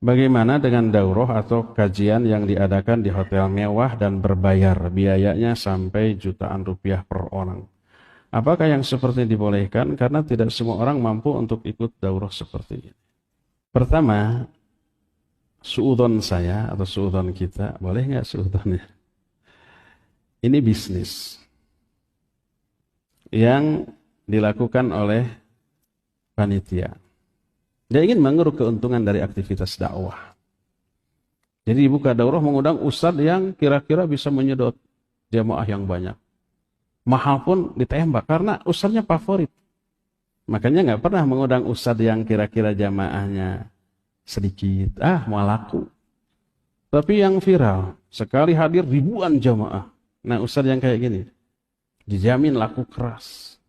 Bagaimana dengan daurah atau kajian yang diadakan di hotel mewah dan berbayar, biayanya sampai jutaan rupiah per orang? Apakah yang seperti ini dibolehkan? Karena tidak semua orang mampu untuk ikut daurah seperti ini. Pertama, suudon saya atau suudon kita, boleh nggak suudonnya? Ini bisnis yang dilakukan oleh panitia. Dia ingin mengeruk keuntungan dari aktivitas dakwah. Jadi buka daurah mengundang ustadz yang kira-kira bisa menyedot jamaah yang banyak. Mahal pun ditembak karena ustadznya favorit. Makanya nggak pernah mengundang ustadz yang kira-kira jamaahnya sedikit. Mau laku. Tapi yang viral, sekali hadir ribuan jamaah. Nah ustadz yang kayak gini, dijamin laku keras.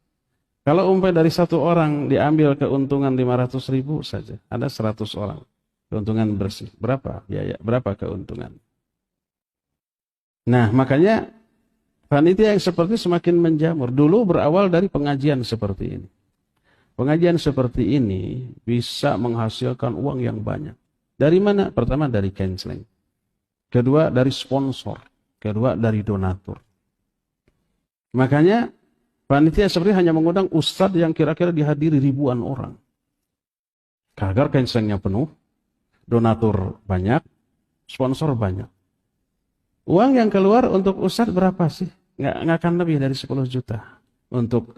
Kalau umpamanya dari satu orang diambil keuntungan 500.000 saja, ada 100 orang. Keuntungan bersih. Berapa biaya? Berapa keuntungan? Nah, makanya panitia yang seperti semakin menjamur. Dulu berawal dari pengajian seperti ini. Pengajian seperti ini bisa menghasilkan uang yang banyak. Dari mana? Pertama dari canceling. Kedua dari sponsor. Kedua dari donatur. Makanya panitia seperti hanya mengundang ustadz yang kira-kira dihadiri ribuan orang. Agar cancelingnya penuh, donatur banyak, sponsor banyak. Uang yang keluar untuk ustadz berapa sih? Nggak akan lebih dari 10 juta untuk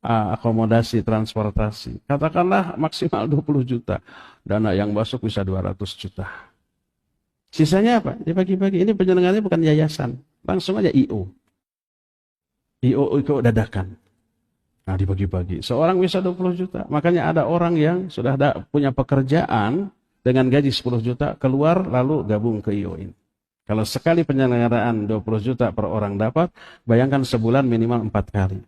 akomodasi, transportasi. Katakanlah maksimal 20 juta. Dana yang masuk bisa 200 juta. Sisanya apa? Dibagi-bagi. Ini penyelenggaraannya bukan yayasan. Langsung aja IO. IO dadakan. Nah dibagi-bagi. Seorang bisa 20 juta. Makanya ada orang yang sudah punya pekerjaan dengan gaji 10 juta, keluar lalu gabung ke IO ini. Kalau sekali penyelenggaraan 20 juta per orang dapat, bayangkan sebulan minimal 4 kali.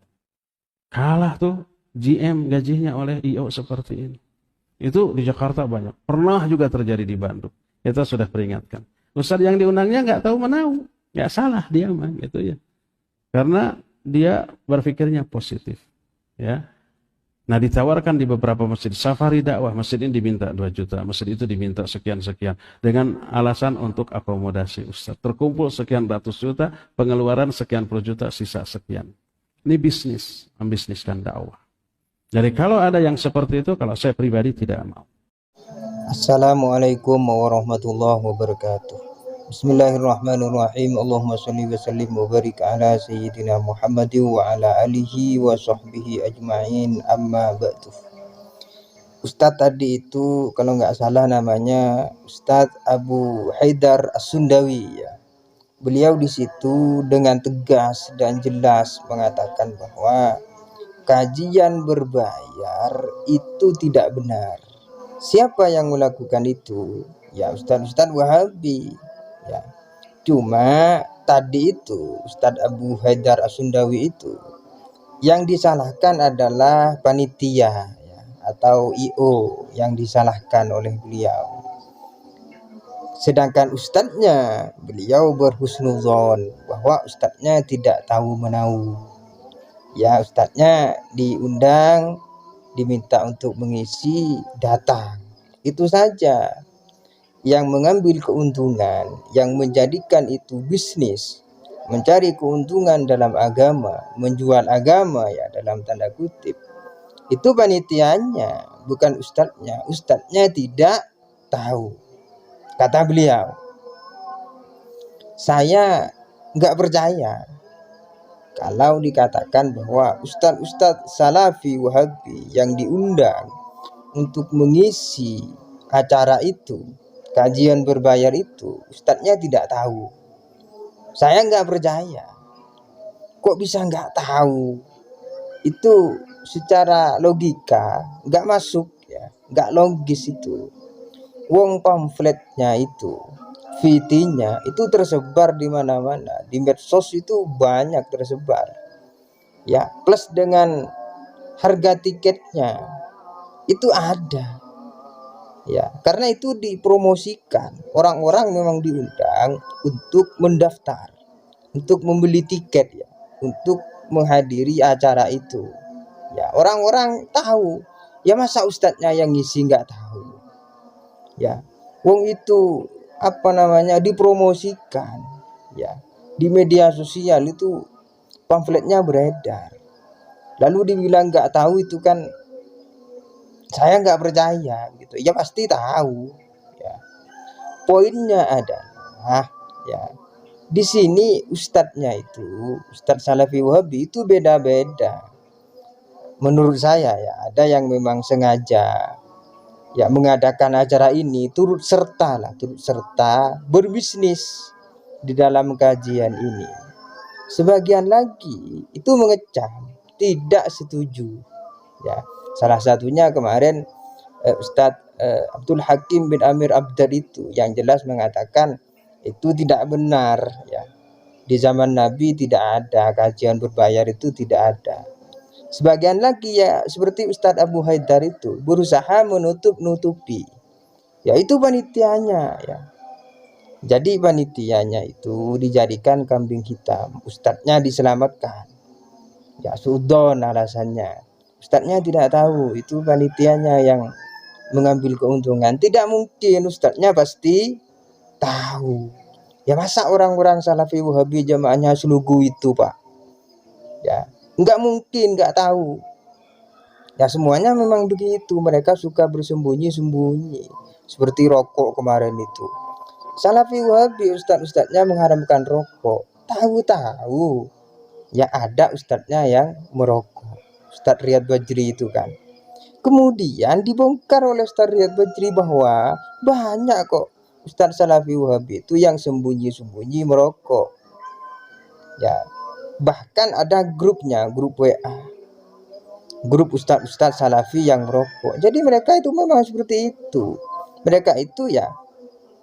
Kalah tuh GM gajinya oleh IO seperti ini. Itu di Jakarta banyak. Pernah juga terjadi di Bandung. Kita sudah peringatkan. Ustadz yang diundangnya nggak tahu menau. Nggak salah dia mah gitu ya. Karena dia berpikirnya positif, ya. Nah ditawarkan di beberapa masjid safari dakwah, masjid ini diminta 2 juta, masjid itu diminta sekian-sekian dengan alasan untuk akomodasi ustadz. Terkumpul sekian ratus juta, pengeluaran sekian puluh juta, sisa sekian. Ini bisnis, membisniskan dakwah. Jadi kalau ada yang seperti itu, kalau saya pribadi tidak mau. Assalamualaikum warahmatullahi wabarakatuh. Bismillahirrahmanirrahim. Allahumma sholli wa sallim wa barik ala sayyidina Muhammadin wa ala alihi wa sahbihi ajma'in, amma ba'du. Ustadz tadi itu kalau nggak salah namanya Ustadz Abu Haidar As-Sundawi ya. Beliau di situ dengan tegas dan jelas mengatakan bahwa kajian berbayar itu tidak benar. Siapa yang melakukan itu? Ya Ustadz Wahabi. Ya. Cuma tadi itu Ustadz Abu Haidar As-Sundawi itu yang disalahkan adalah panitia ya, atau IO yang disalahkan oleh beliau. Sedangkan ustadznya beliau berhusnuzon bahwa ustadznya tidak tahu menau. Ya ustadznya diundang, diminta untuk mengisi, datang. Itu saja. Yang mengambil keuntungan, yang menjadikan itu bisnis, mencari keuntungan dalam agama, menjual agama ya dalam tanda kutip, itu panitianya, bukan ustadznya. Ustadznya tidak tahu. Kata beliau, saya nggak percaya kalau dikatakan bahwa ustadz-ustadz salafi wahabi yang diundang untuk mengisi acara itu, kajian berbayar itu, ustadznya tidak tahu. Saya nggak percaya. Kok bisa nggak tahu? Itu secara logika nggak masuk ya, nggak logis itu. Wong pamfletnya itu, VT-nya itu tersebar di mana-mana, di medsos itu banyak tersebar. Ya, plus dengan harga tiketnya itu ada. Ya, karena itu dipromosikan. Orang-orang memang diundang untuk mendaftar, untuk membeli tiket ya, untuk menghadiri acara itu. Ya, orang-orang tahu. Ya masa ustadznya yang ngisi nggak tahu. Ya, Wong itu apa namanya dipromosikan ya di media sosial, itu pamfletnya beredar. Lalu dibilang nggak tahu, itu kan saya nggak percaya gitu. Ya pasti tahu. Ya. Poinnya adalah ya di sini ustadznya itu, Ustadz Salafi Wahabi itu beda-beda. Menurut saya ya, ada yang memang sengaja ya mengadakan acara ini turut serta berbisnis di dalam kajian ini. Sebagian lagi itu mengecam, tidak setuju. Ya, salah satunya kemarin Ustadz Abdul Hakim bin Amir Abdar itu yang jelas mengatakan itu tidak benar ya. Di zaman Nabi tidak ada kajian berbayar, itu tidak ada. Sebagian lagi ya seperti Ustadz Abu Haidar itu berusaha menutup-nutupi. Ya itu panitianya ya. Jadi panitianya itu dijadikan kambing hitam. Ustadznya diselamatkan. Ya sudon alasannya. Ustadznya tidak tahu, itu panitianya yang mengambil keuntungan. Tidak mungkin ustadznya pasti tahu. Ya masa orang-orang Salafi Wahabi jamaahnya selugu itu, Pak? Ya, nggak mungkin nggak tahu. Ya semuanya memang begitu. Mereka suka bersembunyi-sembunyi. Seperti rokok kemarin itu. Salafi Wahabi ustadz-ustadznya mengharamkan rokok. Tahu-tahu ya ada ustadznya yang merokok. Ustadz Riyad Bajri itu kan. Kemudian dibongkar oleh Ustadz Riyad Bajri bahwa banyak kok Ustadz Salafi Wahabi itu yang sembunyi-sembunyi merokok. Ya, bahkan ada grupnya, grup WA, grup ustadz-ustadz Salafi yang merokok. Jadi mereka itu memang seperti itu. Mereka itu ya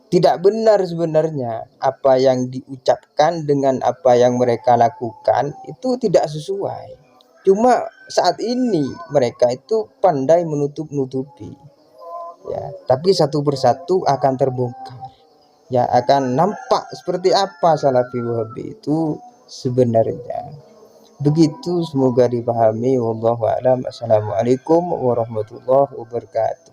tidak benar sebenarnya. Apa yang diucapkan dengan apa yang mereka lakukan itu tidak sesuai. Cuma saat ini mereka itu pandai menutup-nutupi. Ya, tapi satu persatu akan terbongkar. Ya, akan nampak seperti apa Salafi Wahabi itu sebenarnya. Begitu, semoga dipahami. Wallahu a'lam. Assalamualaikum warahmatullahi wabarakatuh.